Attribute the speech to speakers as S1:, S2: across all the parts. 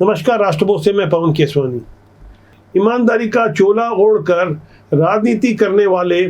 S1: नमस्कार, राष्ट्रभोज से मैं पवन केसवानी। ईमानदारी का चोला ओढ़कर राजनीति करने वाले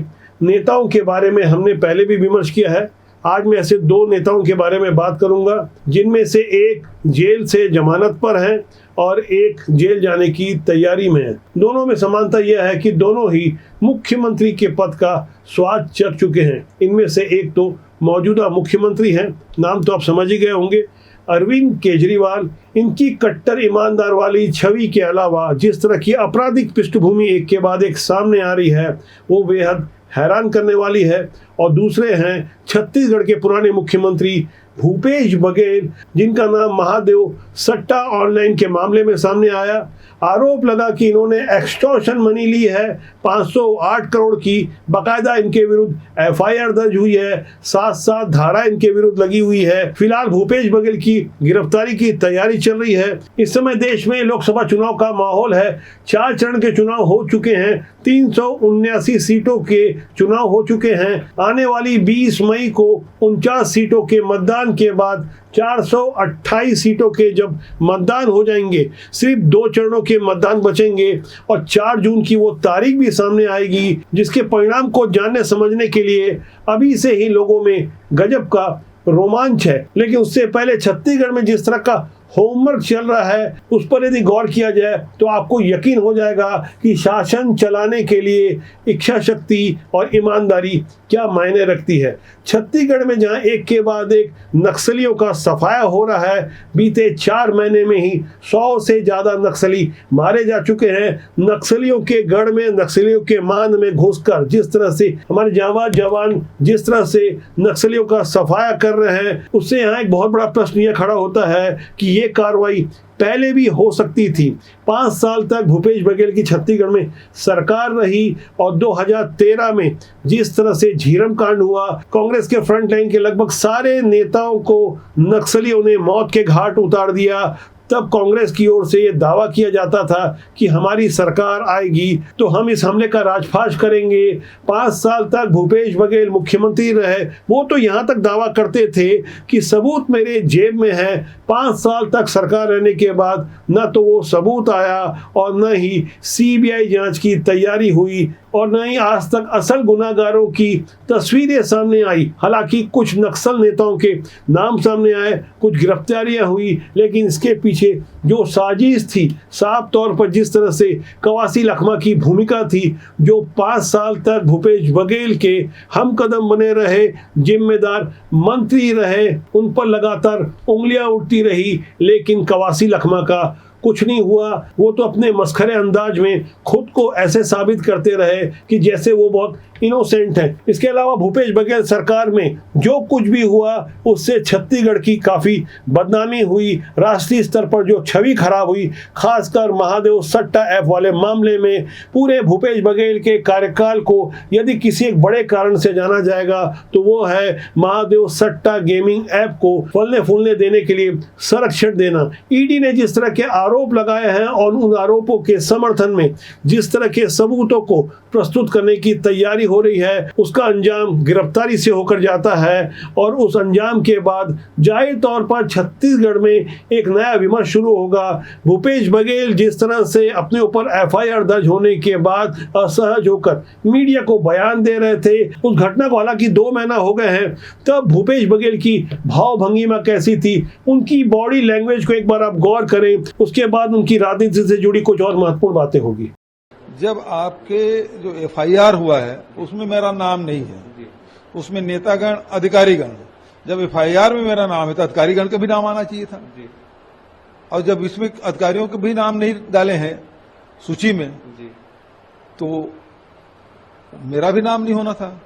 S1: नेताओं के बारे में हमने पहले भी विमर्श किया है। आज मैं ऐसे दो नेताओं के बारे में बात करूंगा, जिनमें से एक जेल से जमानत पर है और एक जेल जाने की तैयारी में है। दोनों में समानता यह है कि दोनों ही मुख्यमंत्री के पद का स्वाद चख चुके हैं। इनमें से एक तो मौजूदा मुख्यमंत्री हैं, नाम तो आप समझ ही गए होंगे, अरविंद केजरीवाल। इनकी कट्टर ईमानदार वाली छवि के अलावा जिस तरह की आपराधिक पृष्ठभूमि एक के बाद एक सामने आ रही है, वो बेहद हैरान करने वाली है। और दूसरे हैं छत्तीसगढ़ के पुराने मुख्यमंत्री भूपेश बघेल, जिनका नाम महादेव सट्टा ऑनलाइन के मामले में सामने आया। आरोप लगा कि इन्होंने एक्सटॉर्शन मनी ली है 508 करोड़ की। बाकायदा इनके विरुद्ध एफआईआर दर्ज हुई है, 7 धारा इनके विरुद्ध लगी हुई है। फिलहाल भूपेश बघेल की गिरफ्तारी की तैयारी चल रही है। इस समय देश में लोकसभा चुनाव का माहौल है। 4 चरण के चुनाव हो चुके हैं, 379 सीटों के चुनाव हो चुके हैं। आने वाली 20 मई को 49 सीटों के मतदान के बाद 428 सीटों के जब मतदान हो जाएंगे, सिर्फ 2 चरणों के मतदान बचेंगे और 4 जून की वो तारीख भी सामने आएगी, जिसके परिणाम को जानने समझने के लिए अभी से ही लोगों में गजब का रोमांच है। लेकिन उससे पहले छत्तीसगढ़ में जिस तरह का होमवर्क चल रहा है, उस पर यदि गौर किया जाए तो आपको यकीन हो जाएगा कि शासन चलाने के लिए इच्छा शक्ति और ईमानदारी क्या मायने रखती है। छत्तीसगढ़ में जहां एक के बाद एक नक्सलियों का सफाया हो रहा है, बीते 4 महीने में ही 100 से ज्यादा नक्सली मारे जा चुके हैं। नक्सलियों के गढ़ में, नक्सलियों के मान में घुसकर जिस तरह से हमारे जांबाज जवान जिस तरह से नक्सलियों का सफाया कर रहे हैं, उससे यहाँ एक बहुत बड़ा प्रश्न यह खड़ा होता है कि ये कार्रवाई पहले भी हो सकती थी। 5 साल तक भूपेश बघेल की छत्तीसगढ़ में सरकार रही और 2013 में जिस तरह से झीरम कांड हुआ, कांग्रेस के फ्रंट लाइन के लगभग सारे नेताओं को नक्सलियों ने मौत के घाट उतार दिया। तब कांग्रेस की ओर से ये दावा किया जाता था कि हमारी सरकार आएगी तो हम इस हमले का राजफाश करेंगे। 5 साल तक भूपेश बघेल मुख्यमंत्री रहे। वो तो यहाँ तक दावा करते थे कि सबूत मेरे जेब में है। 5 साल तक सरकार रहने के बाद न तो वो सबूत आया और न ही सीबीआई जांच की तैयारी हुई और न ही आज तक असल गुनाहगारों की तस्वीरें सामने आई। हालांकि कुछ नक्सल नेताओं के नाम सामने आए, कुछ गिरफ्तारियां हुई, लेकिन इसके पीछे जो साजिश थी, साफ तौर पर जिस तरह से कवासी लखमा की भूमिका थी, जो 5 साल तक भूपेश बघेल के हम कदम बने रहे, जिम्मेदार मंत्री रहे, उन पर लगातार उंगलियां उठती रही, लेकिन कवासी लखमा का कुछ नहीं हुआ। वो तो अपने मस्खरे अंदाज में खुद को ऐसे साबित करते रहे कि जैसे वो बहुत इनोसेंट है। इसके अलावा भूपेश बघेल सरकार में जो कुछ भी हुआ, उससे छत्तीसगढ़ की काफ़ी बदनामी हुई। राष्ट्रीय स्तर पर जो छवि खराब हुई, खासकर महादेव सट्टा ऐप वाले मामले में, पूरे भूपेश बघेल के कार्यकाल को यदि किसी एक बड़े कारण से जाना जाएगा तो वो है महादेव सट्टा गेमिंग ऐप को फलने फूलने देने के लिए संरक्षण देना। ईडी ने जिस तरह के आरोप लगाए हैं और उन आरोपों के समर्थन में जिस तरह के सबूतों को प्रस्तुत करने की तैयारी हो रही है, उसका अंजाम गिरफ्तारी से होकर जाता है। और उस अंजाम के बाद जाहिर तौर पर छत्तीसगढ़ में एक नया विमर्श शुरू होगा। भूपेश बघेल जिस तरह से अपने ऊपर एफआईआर दर्ज होने के बाद असहज होकर मीडिया को बयान दे रहे थे, उस घटना को हालांकि 2 महीना हो गए हैं, तब भूपेश बघेल की भाव भंगिमा कैसी थी, उनकी बॉडी लैंग्वेज को एक बार आप गौर करें, उसके बाद उनकी राजनीति से जुड़ी कुछ और महत्वपूर्ण बातें होगी।
S2: जब आपके जो एफआईआर हुआ है उसमें मेरा नाम नहीं है, उसमें नेतागण अधिकारीगण, जब एफआईआर में मेरा नाम है तो अधिकारीगण का भी नाम आना चाहिए था। और जब इसमें अधिकारियों के भी नाम नहीं डाले हैं सूची में, तो मेरा भी नाम नहीं होना था।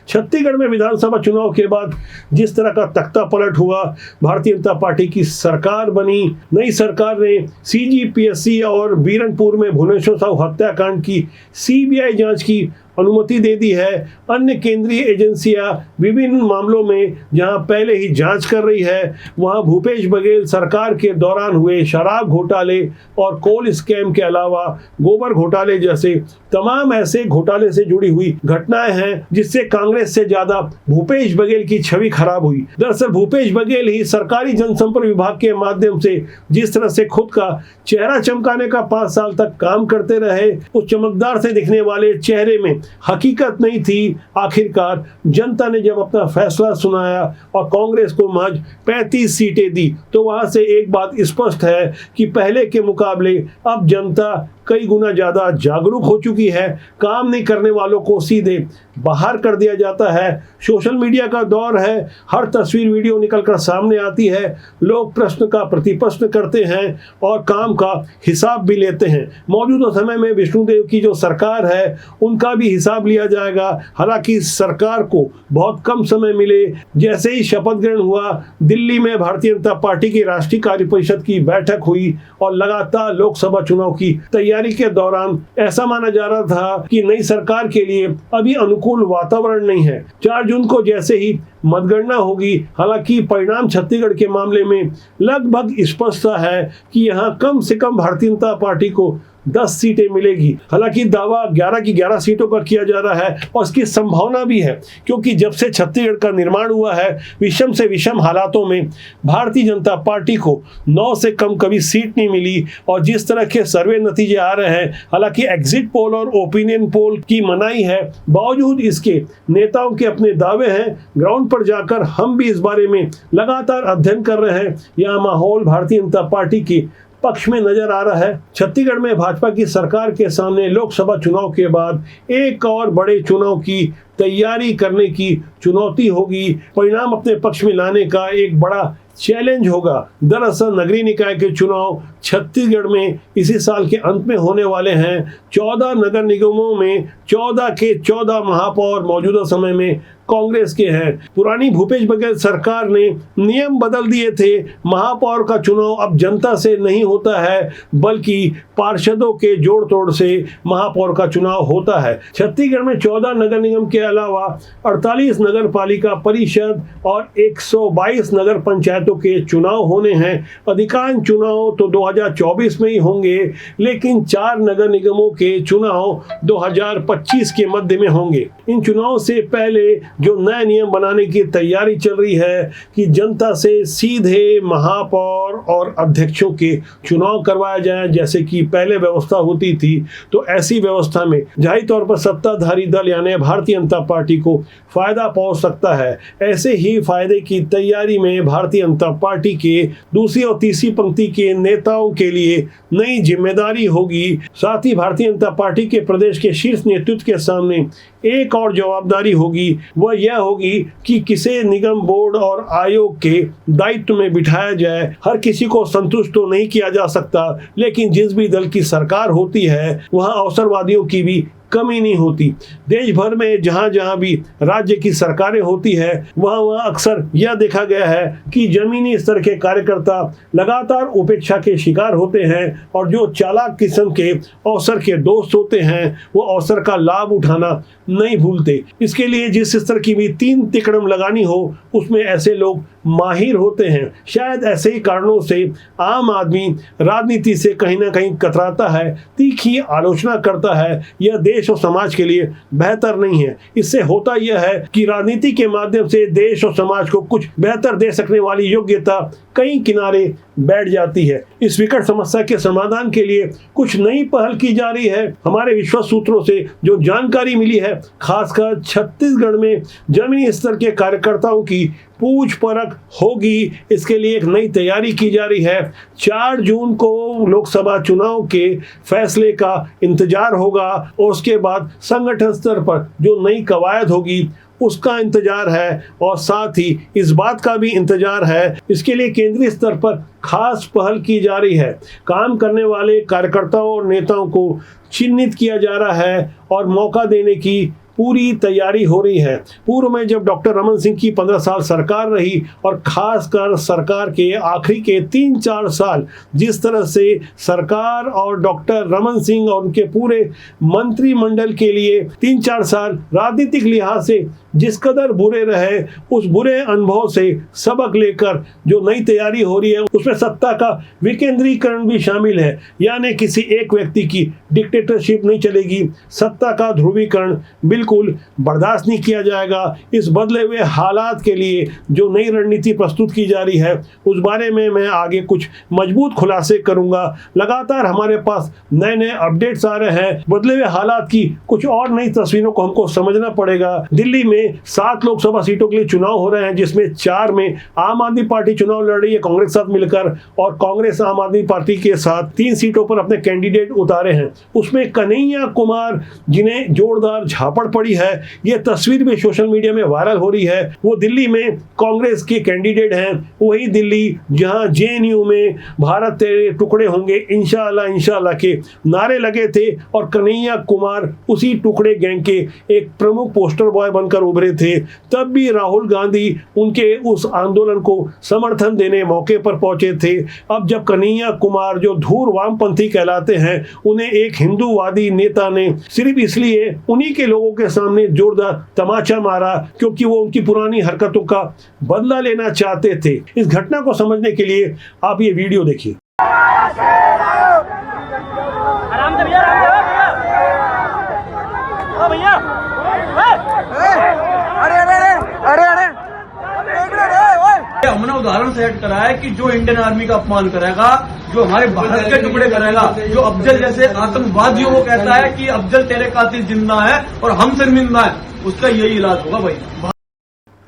S1: छत्तीसगढ़ में विधानसभा चुनाव के बाद जिस तरह का तख्ता पलट हुआ, भारतीय जनता पार्टी की सरकार बनी। नई सरकार ने सीजीपीएससी और बीरनपुर में भुवनेश्वर साहू हत्याकांड की सीबीआई जांच की अनुमति दे दी है। अन्य केंद्रीय एजेंसियां विभिन्न मामलों में जहां पहले ही जांच कर रही है, वहां भूपेश बघेल सरकार के दौरान हुए शराब घोटाले और कोल स्कैम के अलावा गोबर घोटाले जैसे तमाम ऐसे घोटाले से जुड़ी हुई घटनाएं हैं जिससे कांग्रेस से ज्यादा भूपेश बघेल की छवि खराब हुई। दरअसल भूपेश बघेल ही सरकारी जनसंपर्क विभाग के माध्यम से जिस तरह से खुद का चेहरा चमकाने का 5 साल तक काम करते रहे, उस चमकदार से दिखने वाले चेहरे में हकीकत नहीं थी। आखिरकार जनता ने जब अपना फैसला सुनाया और कांग्रेस को महज 35 सीटें दी, तो वहां से एक बात स्पष्ट है कि पहले के मुकाबले अब जनता कई गुना ज्यादा जागरूक हो चुकी है। काम नहीं करने वालों को सीधे बाहर कर दिया जाता है। सोशल मीडिया का दौर है, हर तस्वीर वीडियो निकलकर सामने आती है। लोग प्रश्न का प्रतिप्रश्न करते हैं और काम का हिसाब भी लेते हैं। मौजूदा समय में विष्णुदेव की जो सरकार है उनका भी हिसाब लिया जाएगा। हालांकि सरकार को बहुत कम समय मिले। जैसे ही शपथ ग्रहण हुआ, दिल्ली में भारतीय जनता पार्टी की राष्ट्रीय कार्य परिषद की बैठक हुई और लगातार लोकसभा चुनाव की तैयारी के दौरान ऐसा माना जा रहा था कि नई सरकार के लिए अभी अनुकूल वातावरण नहीं है। 4 जून को जैसे ही मतगणना होगी, हालांकि परिणाम छत्तीसगढ़ के मामले में लगभग स्पष्ट है कि यहां कम से कम भारतीय जनता पार्टी को 10 सीटें मिलेगी। हालांकि दावा 11 की 11 सीटों का किया जा रहा है और इसकी संभावना भी है, क्योंकि जब से छत्तीसगढ़ का निर्माण हुआ है, विषम से विषम हालातों में भारतीय जनता पार्टी को 9 से कम कभी सीट नहीं मिली। और जिस तरह के सर्वे नतीजे आ रहे हैं, हालांकि एग्जिट पोल और ओपिनियन पोल की मनाही है, बावजूद इसके नेताओं के अपने दावे हैं। ग्राउंड पर जाकर हम भी इस बारे में लगातार अध्ययन कर रहे हैं। यहाँ माहौल भारतीय जनता पार्टी की पक्ष में नजर आ रहा है। छत्तीसगढ़ में भाजपा की सरकार के सामने लोकसभा चुनाव के बाद एक और बड़े चुनाव की तैयारी करने की चुनौती होगी। परिणाम अपने पक्ष में लाने का एक बड़ा चैलेंज होगा। दरअसल नगरीय निकाय के चुनाव छत्तीसगढ़ में इसी साल के अंत में होने वाले हैं। 14 नगर निगमों में 14 के 14 महापौर मौजूदा समय में कांग्रेस के हैं। पुरानी भूपेश बघेल सरकार ने नियम बदल दिए थे। महापौर का चुनाव अब जनता से नहीं होता है, बल्कि पार्षदों के जोड़ तोड़ से महापौर का चुनाव होता है। छत्तीसगढ़ में 14 नगर निगम के अलावा 48 नगर पालिका परिषद और 122 नगर पंचायतों के चुनाव होने हैं। अधिकांश चुनाव तो 2024 में ही होंगे, लेकिन 4 नगर निगमों के चुनाव 2025 के मध्य में होंगे। इन चुनाव से पहले जो नए नियम बनाने की तैयारी चल रही है कि जनता से सीधे महापौर और अध्यक्षों के चुनाव करवाया जाए, जैसे कि पहले व्यवस्था होती थी। तो ऐसी व्यवस्था में जाहिर तौर पर सत्ताधारी दल यानी भारतीय जनता पार्टी को फायदा पहुंच सकता है। ऐसे ही फायदे की तैयारी में भारतीय जनता पार्टी के दूसरी और तीसरी पंक्ति के नेताओं के लिए नई जिम्मेदारी होगी। साथ ही भारतीय जनता पार्टी के प्रदेश के शीर्ष नेतृत्व के सामने एक और जवाबदारी होगी, वह यह होगी कि किसे निगम बोर्ड और आयोग के दायित्व में बिठाया जाए। हर किसी को संतुष्ट तो नहीं किया जा सकता, लेकिन जिस भी दल की सरकार होती है वहां अवसरवादियों की भी कमी नहीं होती। देश भर में जहां जहां भी राज्य की सरकारें होती है, वहां अक्सर यह देखा गया है कि जमीनी स्तर के कार्यकर्ता लगातार उपेक्षा के शिकार होते हैं और जो चालाक किस्म के अवसर के दोस्त होते हैं वो अवसर का लाभ उठाना नहीं भूलते। इसके लिए जिस स्तर की भी 3 तिकड़म लगानी हो, उसमें ऐसे लोग माहिर होते हैं। शायद ऐसे ही कारणों से आम आदमी राजनीति से कहीं ना कहीं कतराता है, तीखी आलोचना करता है। यह देश और समाज के लिए बेहतर नहीं है। इससे होता यह है कि राजनीति के माध्यम से देश और समाज को कुछ बेहतर दे सकने वाली योग्यता कहीं किनारे बैठ जाती है। इस विकट समस्या के समाधान के लिए कुछ नई पहल की जा रही है। हमारे विश्वस्त सूत्रों से जो जानकारी मिली है, खासकर छत्तीसगढ़ में जमीनी स्तर के कार्यकर्ताओं की पूछ परख होगी। इसके लिए एक नई तैयारी की जा रही है। 4 जून को लोकसभा चुनाव के फैसले का इंतजार होगा और उसके बाद संगठन स्तर पर जो नई कवायद होगी उसका इंतजार है और साथ ही इस बात का भी इंतजार है। इसके लिए केंद्रीय स्तर पर खास पहल की जा रही है। काम करने वाले कार्यकर्ताओं और नेताओं को चिन्हित किया जा रहा है और मौका देने की पूरी तैयारी हो रही है। पूर्व में जब डॉक्टर रमन सिंह की 15 साल सरकार रही और खासकर सरकार के आखिरी के 3-4 साल जिस तरह से सरकार और डॉक्टर रमन सिंह और उनके पूरे मंत्रिमंडल के लिए 3-4 साल राजनीतिक लिहाज से जिस कदर बुरे रहे, उस बुरे अनुभव से सबक लेकर जो नई तैयारी हो रही है उसमें सत्ता का विकेंद्रीकरण भी शामिल है। यानी किसी एक व्यक्ति की डिक्टेटरशिप नहीं चलेगी, सत्ता का ध्रुवीकरण बिल्कुल बर्दाश्त नहीं किया जाएगा। इस बदले हुए हालात के लिए जो नई रणनीति प्रस्तुत की जा रही है उस बारे में मैं आगे कुछ मजबूत खुलासे करूंगा। लगातार हमारे पास नए नए अपडेट्स आ रहे हैं। बदले हुए हालात की कुछ और नई तस्वीरों को हमको समझना पड़ेगा। दिल्ली में 7 लोकसभा सीटों के लिए चुनाव हो रहे हैं, जिसमें 4 में आम आदमी पार्टी चुनाव लड़ रही है कांग्रेस के साथ मिलकर, और कांग्रेस आम आदमी पार्टी के साथ 3 सीटों पर अपने कैंडिडेट उतारे हैं। उसमें कन्हैया कुमार जिन्हें जोरदार झापड़ पड़ी है, ये तस्वीर भी सोशल मीडिया में वायरल हो रही है। वो दिल्ली में कांग्रेस के कैंडिडेट हैं, वही दिल्ली जहां जेएनयू में भारत तेरे टुकड़े होंगे इंशाअल्लाह इंशाअल्लाह के नारे लगे थे, और कन्हैया कुमार उसी टुकड़े गैंग के एक प्रमुख पोस्टर बॉय बनकर उभरे थे। तब भी राहुल गांधी उनके उस आंदोलन को समर्थन देने मौके पर पहुंचे थे। अब जब कन्हैया कुमार जो धूर वामपंथी कहलाते हैं, उन्हें एक हिंदूवादी नेता ने सिर्फ इसलिए उन्हीं के लोगों के सामने जोरदार तमाचा मारा क्योंकि वो उनकी पुरानी हरकतों का बदला लेना चाहते थे। इस घटना को समझने के लिए आप ये वीडियो देखिए।
S3: आराम से भैया, ओ भैया, अरे अरे अरे अरे
S4: हमने उदाहरण सेट करा है कि जो इंडियन आर्मी का अपमान करेगा, जो हमारे भारत के टुकड़े करेगा, जो अफजल जैसे आतंकवादियों को कहता है कि अफजल तेरे कातिल जिंदा है और हम शर्मिंदा है, उसका यही इलाज होगा भाई।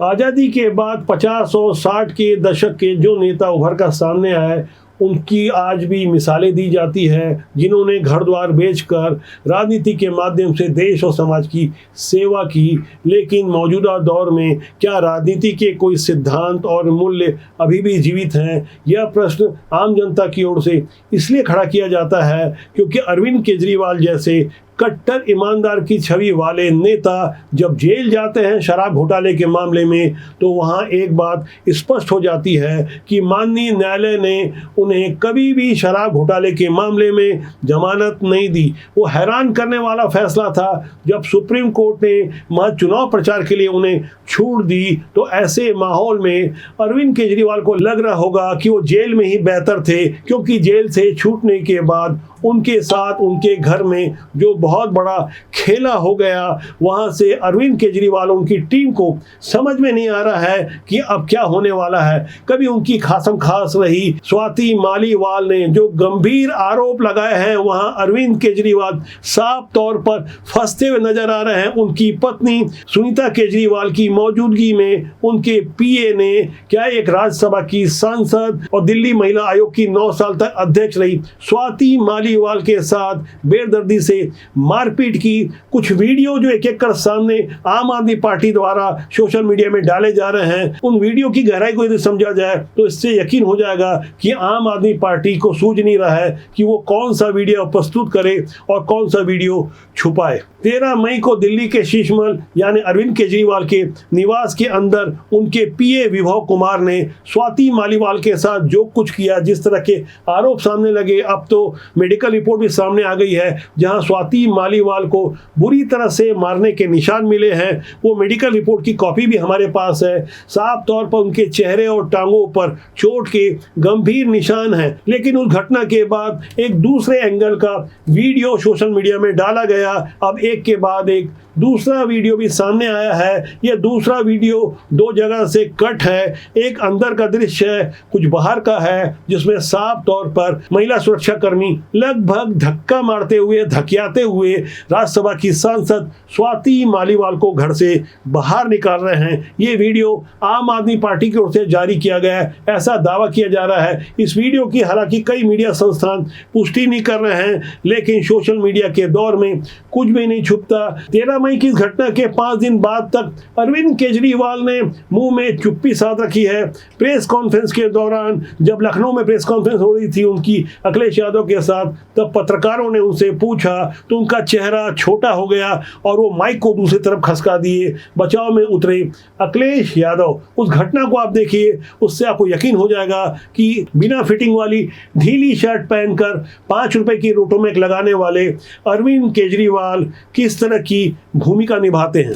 S1: आज़ादी के बाद 50 और 60 के दशक के जो नेता उभर कर सामने आए, उनकी आज भी मिसालें दी जाती हैं, जिन्होंने घर द्वार बेचकर राजनीति के माध्यम से देश और समाज की सेवा की। लेकिन मौजूदा दौर में क्या राजनीति के कोई सिद्धांत और मूल्य अभी भी जीवित हैं? यह प्रश्न आम जनता की ओर से इसलिए खड़ा किया जाता है क्योंकि अरविंद केजरीवाल जैसे कट्टर ईमानदार की छवि वाले नेता जब जेल जाते हैं शराब घोटाले के मामले में, तो वहां एक बात स्पष्ट हो जाती है कि माननीय न्यायालय ने उन्हें कभी भी शराब घोटाले के मामले में जमानत नहीं दी। वो हैरान करने वाला फैसला था जब सुप्रीम कोर्ट ने वहां चुनाव प्रचार के लिए उन्हें छूट दी। तो ऐसे माहौल में अरविंद केजरीवाल को लग रहा होगा कि वो जेल में ही बेहतर थे, क्योंकि जेल से छूटने के बाद उनके साथ उनके घर में जो बहुत बड़ा खेला हो गया, वहां से अरविंद केजरीवाल उनकी टीम को समझ में नहीं आ रहा है कि अब क्या होने वाला है। कभी उनकी खासम खास रही स्वाति मालीवाल ने जो गंभीर आरोप लगाए हैं, वहां अरविंद केजरीवाल साफ तौर पर फंसते हुए नजर आ रहे हैं। उनकी पत्नी सुनीता केजरीवाल की मौजूदगी में उनके पीए ने क्या एक राज्यसभा की सांसद और दिल्ली महिला आयोग की 9 साल तक अध्यक्ष रही स्वाति मालीवाल के साथ बेदर्दी से मारपीट की। कुछ वीडियो जो एक एक कर सामने आम आदमी पार्टी द्वारा सोशल मीडिया में डाले जा रहे हैं, उन वीडियो की गहराई को यदि समझा जाए तो इससे यकीन हो जाएगा कि आम आदमी पार्टी को सूझ नहीं रहा है कि वो कौन सा वीडियो प्रस्तुत करे और कौन सा वीडियो छुपाए। 13 मई को दिल्ली के शीशमहल यानी अरविंद केजरीवाल के निवास के अंदर उनके पीए विभव कुमार ने स्वाति मालीवाल के साथ जो कुछ किया, जिस तरह के आरोप सामने लगे, अब तो मेडिकल रिपोर्ट भी सामने आ गई है जहां स्वाति मालीवाल को बुरी तरह से मारने के निशान मिले हैं। वो मेडिकल रिपोर्ट की कॉपी भी हमारे पास है। साफ तौर पर उनके चेहरे और टांगों पर चोट के गंभीर निशान हैं। लेकिन उस घटना के बाद एक दूसरे एंगल का वीडियो सोशल मीडिया में डाला गया। अब एक के बाद एक दूसरा वीडियो भी सामने आया है। यह दूसरा वीडियो 2 जगह से कट है। एक अंदर का दृश्य है, कुछ बाहर का है, जिसमें साफ तौर पर महिला सुरक्षा कर्मी लगभग धक्का मारते हुए धकियाते हुए राज्यसभा की सांसद स्वाति मालीवाल को घर से बाहर निकाल रहे हैं। ये वीडियो आम आदमी पार्टी की ओर से जारी किया गया है, ऐसा दावा किया जा रहा है। इस वीडियो की हालांकि कई मीडिया संस्थान पुष्टि नहीं कर रहे हैं, लेकिन सोशल मीडिया के दौर में कुछ भी नहीं छुपता। 13 मई की घटना के 5 दिन बाद तक अरविंद केजरीवाल ने मुंह में चुप्पी साध रखी है। प्रेस कॉन्फ्रेंस के दौरान जब लखनऊ में प्रेस कॉन्फ्रेंस हो रही थी उनकी अखिलेश यादव के साथ, तब पत्रकारों ने उनसे पूछा तो तो उनका चेहरा छोटा हो गया और वो माइक को दूसरी तरफ खसका दिए, बचाव में उतरे अखिलेश यादव। उस घटना को आप देखिए, उससे आपको यकीन हो जाएगा कि बिना फिटिंग वाली ढीली शर्ट पहनकर 5 रुपए की रोटोमेक लगाने वाले अरविंद केजरीवाल किस तरह की भूमिका निभाते हैं।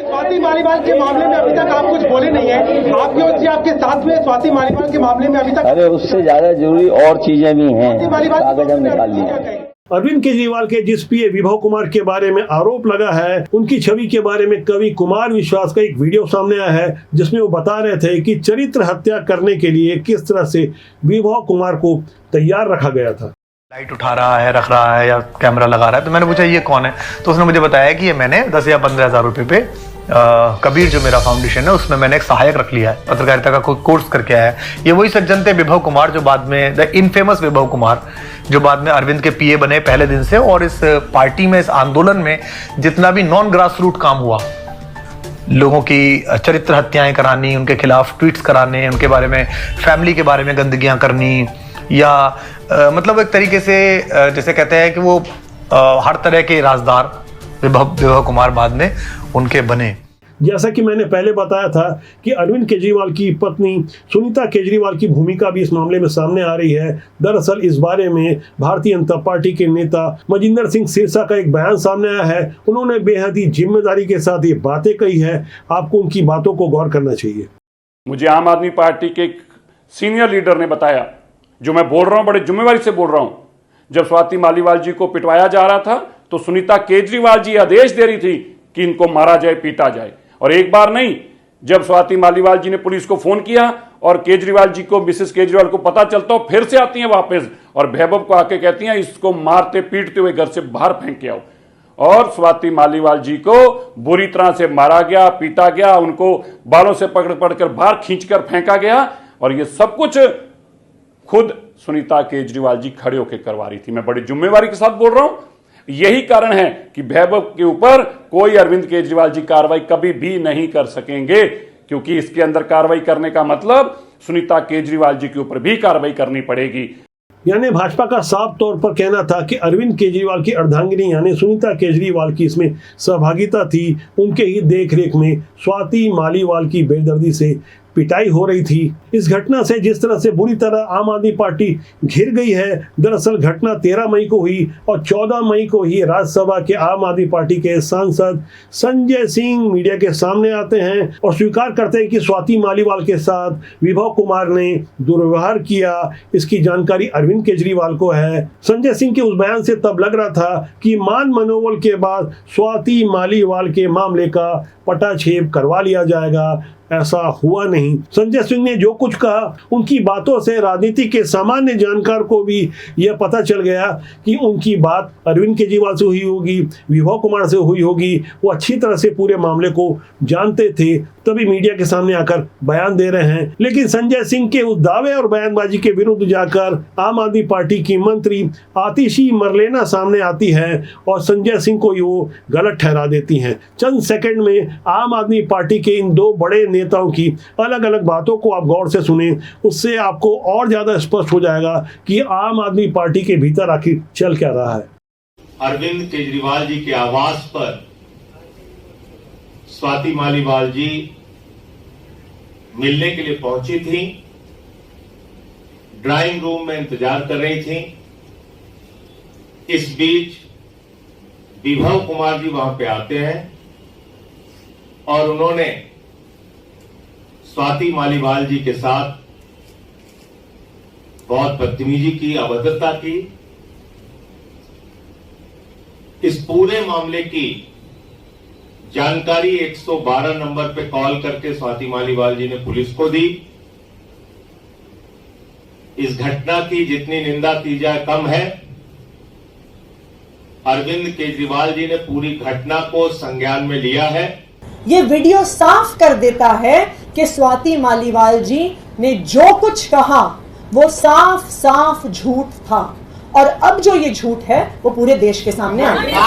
S5: स्वाति मालीवाल के मामले में अभी तक आप कुछ बोले नहीं है, आपकी और आपके साथ में स्वाति मालीवाल के मामले में अभी तक।
S6: अरे उससे ज्यादा जरूरी और चीजें भी हैं, कागज हम निकाल लिए।
S1: अरविंद केजरीवाल के जिस पीए विभव कुमार के बारे में आरोप लगा है, उनकी छवि के बारे में कवि कुमार विश्वास का एक वीडियो सामने आया है, जिसमें वो बता रहे थे कि चरित्र हत्या करने के लिए किस तरह से विभव कुमार को तैयार रखा गया था।
S7: लाइट उठा रहा है, रख रहा है या कैमरा लगा रहा है, तो मैंने पूछा ये कौन है, तो उसने मुझे बताया कि ये मैंने 10 या 15 हज़ार रुपए पे कबीर जो मेरा फाउंडेशन है उसमें मैंने एक सहायक रख लिया है, पत्रकारिता का कोई कोर्स करके आया है। ये वही सज्जन थे विभव कुमार, जो बाद में द इनफेमस विभव कुमार, जो बाद में अरविंद के पीए बने पहले दिन से। और इस पार्टी में, इस आंदोलन में जितना भी नॉन ग्रास रूट काम हुआ, लोगों की चरित्र हत्याएं करानी, उनके खिलाफ ट्वीट्स कराने, उनके बारे में, फैमिली के बारे में गंदगियां करनी, या मतलब एक तरीके से जैसे कहते हैं कि वो हर तरह के राजदार विभव कुमार बाद में उनके बने।
S1: जैसा कि मैंने पहले बताया था कि अरविंद केजरीवाल की पत्नी सुनीता केजरीवाल की भूमिका भी इस मामले में सामने आ रही है। दरअसल इस बारे में भारतीय जनता पार्टी के नेता मजिंदर सिंह सिरसा का एक बयान सामने आया है। उन्होंने बेहद ही जिम्मेदारी के साथ ये बातें कही है, आपको उनकी बातों को गौर करना चाहिए।
S8: मुझे आम आदमी पार्टी के एक सीनियर लीडर ने बताया, जो मैं बोल रहा हूं बड़े जिम्मेवारी से बोल रहा हूं, जब स्वाति मालीवाल जी को पिटवाया जा रहा था तो सुनीता केजरीवाल जी आदेश दे रही थी कि इनको मारा जाए, पीटा जाए। और एक बार नहीं, जब स्वाति मालीवाल जी ने पुलिस को फोन किया और केजरीवाल जी को, मिसेस केजरीवाल को पता चलता हो, फिर से आती हैं वापस और वैभव को आके कहती हैं इसको मारते पीटते हुए घर से बाहर फेंक के आओ। और स्वाति मालीवाल जी को बुरी तरह से मारा गया, पीटा गया, उनको बालों से पकड़ पकड़ बाहर खींचकर फेंका गया। और ये सब कुछ खुद सुनीता केजरीवाल जी खड़े होकर करवा रही थी। मैं बड़ी जिम्मेवारी के साथ बोल रहा हूं। यही कारण है कि वैभव के ऊपर कोई अरविंद केजरीवाल जी कार्रवाई कभी भी नहीं कर सकेंगे, क्योंकि इसके अंदर कार्रवाई करने का मतलब सुनीता केजरीवाल जी के ऊपर भी कार्रवाई करनी पड़ेगी।
S1: यानी भाजपा का साफ तौर पर कहना था कि अरविंद केजरीवाल की अर्धांगिनी यानी सुनीता केजरीवाल की इसमें सहभागिता थी। उनके ही देखरेख में स्वाति मालीवाल की बेदर्दी से पिटाई हो रही थी। इस घटना से जिस तरह से बुरी तरह आम आदमी पार्टी घिर गई है, दरअसल घटना 13 मई को हुई और 14 मई को ही राज्यसभा के आम आदमी पार्टी के सांसद संजय सिंह मीडिया के सामने आते हैं और स्वीकार करते हैं कि स्वाति मालीवाल के साथ विभव कुमार ने दुर्व्यवहार किया। इसकी जानकारी अरविंद केजरीवाल को है। संजय सिंह के उस बयान से तब लग रहा था कि मान मनोबल के बाद स्वाति मालीवाल के मामले का पटाक्षेप करवा लिया जाएगा। ऐसा हुआ नहीं। संजय सिंह ने जो कुछ कहा, उनकी बातों से राजनीति के सामान्य जानकार को भी यह पता चल गया कि उनकी बात अरविंद केजरीवाल से हुई होगी, विभव कुमार से हुई होगी। वो अच्छी तरह से पूरे मामले को जानते थे, तभी मीडिया के सामने आकर बयान दे रहे हैं। लेकिन संजय सिंह के उस दावे और बयानबाजी के विरुद्ध जाकर आम आदमी पार्टी की मंत्री आतिशी मरलेना सामने आती है और संजय सिंह को वो गलत ठहरा देती हैं। चंद सेकंड में आम आदमी पार्टी के इन दो बड़े नेताओं की अलग अलग बातों को आप गौर से सुने, उससे आपको और ज्यादा स्पष्ट हो जाएगा कि आम आदमी पार्टी के भीतर आखिर चल क्या रहा है।
S9: अरविंद केजरीवाल जी के आवास पर स्वाति मालीवाल जी मिलने के लिए पहुंची थी, ड्राइंग रूम में इंतजार कर रही थी। इस बीच विभव कुमार जी वहां पे आते हैं और उन्होंने स्वाति मालीवाल जी के साथ बहुत बदतमीजी की, अभद्रता की। इस पूरे मामले की जानकारी 112 नंबर पे कॉल करके स्वाति मालीवाल जी ने पुलिस को दी। इस घटना की जितनी निंदा की जाए कम है। अरविंद केजरीवाल जी ने पूरी घटना को संज्ञान में लिया है।
S10: ये वीडियो साफ कर देता है कि स्वाति मालीवाल जी ने जो कुछ कहा वो साफ साफ झूठ था और अब जो ये झूठ है वो पूरे देश के सामने आ गया।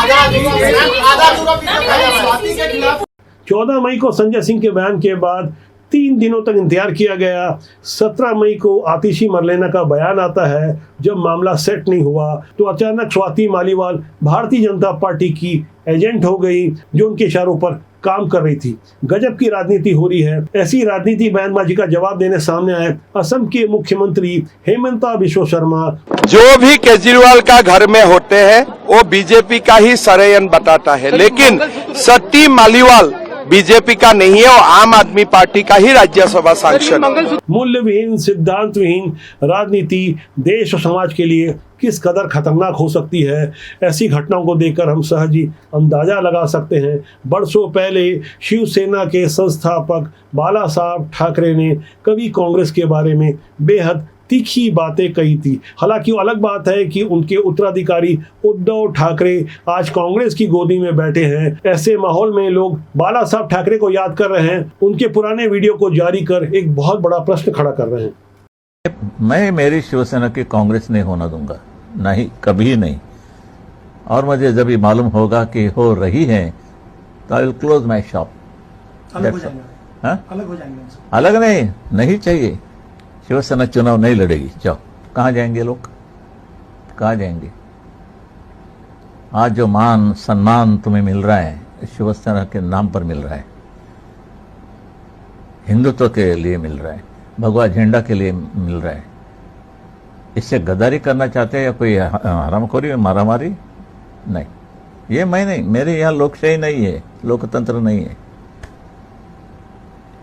S1: 14 मई को संजय सिंह के बयान के बाद 3 दिनों तक इंतजार किया गया। 17 मई को आतिशी मरलेना का बयान आता है। जब मामला सेट नहीं हुआ तो अचानक स्वाति मालीवाल भारतीय जनता पार्टी की एजेंट हो गई, जो उनके इशारों पर काम कर रही थी। गजब की राजनीति हो रही है। ऐसी राजनीति बयानबाजी का जवाब देने सामने आए असम के मुख्यमंत्री हेमंता बिश्व शर्मा।
S11: जो भी केजरीवाल का घर में होते हैं वो बीजेपी का ही षड्यंत्र बताता है, लेकिन स्वाति मालीवाल बीजेपी का नहीं है, वो आम आदमी पार्टी का ही राज्यसभा सांसद।
S1: मूल्यविहीन, सिद्धांतविहीन राजनीति देश और समाज के लिए किस कदर खतरनाक हो सकती है, ऐसी घटनाओं को देखकर हम सहज ही अंदाजा लगा सकते हैं। बरसों पहले शिवसेना के संस्थापक बाला साहब ठाकरे ने कभी कांग्रेस के बारे में बेहद तीखी बातें कही थी। हालांकि वो अलग बात है कि उनके उत्तराधिकारी उद्धव ठाकरे आज कांग्रेस की गोदी में बैठे हैं। ऐसे माहौल में लोग बाला साहब ठाकरे को याद कर रहे हैं, उनके पुराने वीडियो को जारी कर एक बहुत बड़ा प्रश्न खड़ा कर रहे हैं।
S12: मैं मेरी शिवसेना की कांग्रेस नहीं होना दूंगा, नहीं, कभी नहीं। और मुझे जब ये मालूम होगा कि हो रही है तो I will close my shop.
S5: अलग हो जाएंगे।
S12: अलग नहीं चाहिए। शिवसेना चुनाव नहीं लड़ेगी। जाओ, कहाँ जाएंगे लोग, कहाँ जाएंगे? आज जो मान सम्मान तुम्हें मिल रहा है शिवसेना के नाम पर मिल रहा है, हिंदुत्व के लिए मिल रहा है, भगवा झंडा के लिए मिल रहा है। इससे गद्दारी करना चाहते हैं या कोई हरामखोरी, मारामारी? नहीं, ये मैं नहीं। मेरे यहाँ लोकशाही नहीं है, लोकतंत्र नहीं है।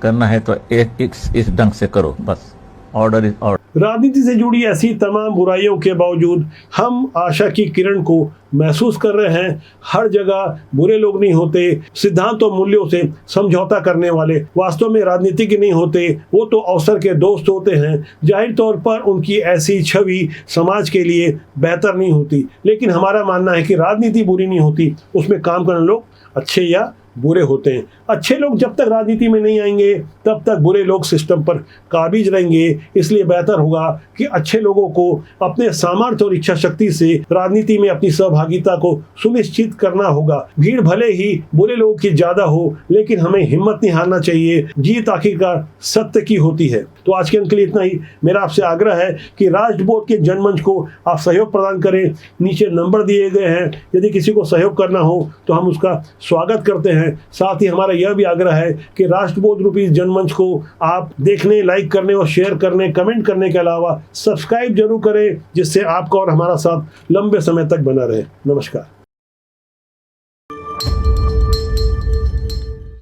S12: करना है तो इस ढंग से करो, बस। Order is order.
S1: राजनीति से जुड़ी ऐसी तमाम बुराइयों के बावजूद हम आशा की किरण को महसूस कर रहे हैं। हर जगह बुरे लोग नहीं होते। सिद्धांत और मूल्यों से समझौता करने वाले वास्तव में राजनीतिक नहीं होते, वो तो अवसर के दोस्त होते हैं। जाहिर तौर पर उनकी ऐसी छवि समाज के लिए बेहतर नहीं होती, लेकिन हमारा मानना है कि राजनीति बुरी नहीं होती, उसमें काम करने लोग अच्छे या बुरे होते हैं। अच्छे लोग जब तक राजनीति में नहीं आएंगे तब तक बुरे लोग सिस्टम पर काबिज रहेंगे। इसलिए बेहतर होगा कि अच्छे लोगों को अपने सामर्थ्य और इच्छा शक्ति से राजनीति में अपनी सहभागिता को सुनिश्चित करना होगा। भीड़ भले ही बुरे लोगों की ज्यादा हो, लेकिन हमें हिम्मत नहीं हारना चाहिए। जीत आखिरकार सत्य की होती है। तो आज के अंक के लिए इतना ही। मेरा आपसे आग्रह है कि राष्ट्रबोध के जनमंच को आप सहयोग प्रदान करें। नीचे नंबर दिए गए हैं, यदि किसी को सहयोग करना हो तो हम उसका स्वागत करते हैं। साथ ही हमारा यह भी आग्रह है कि राष्ट्रबोध रूपी जनमंच को आप देखने, लाइक करने और शेयर करने, कमेंट करने के अलावा सब्सक्राइब जरूर करें, जिससे आपका और हमारा साथ लंबे समय तक बना रहे। नमस्कार।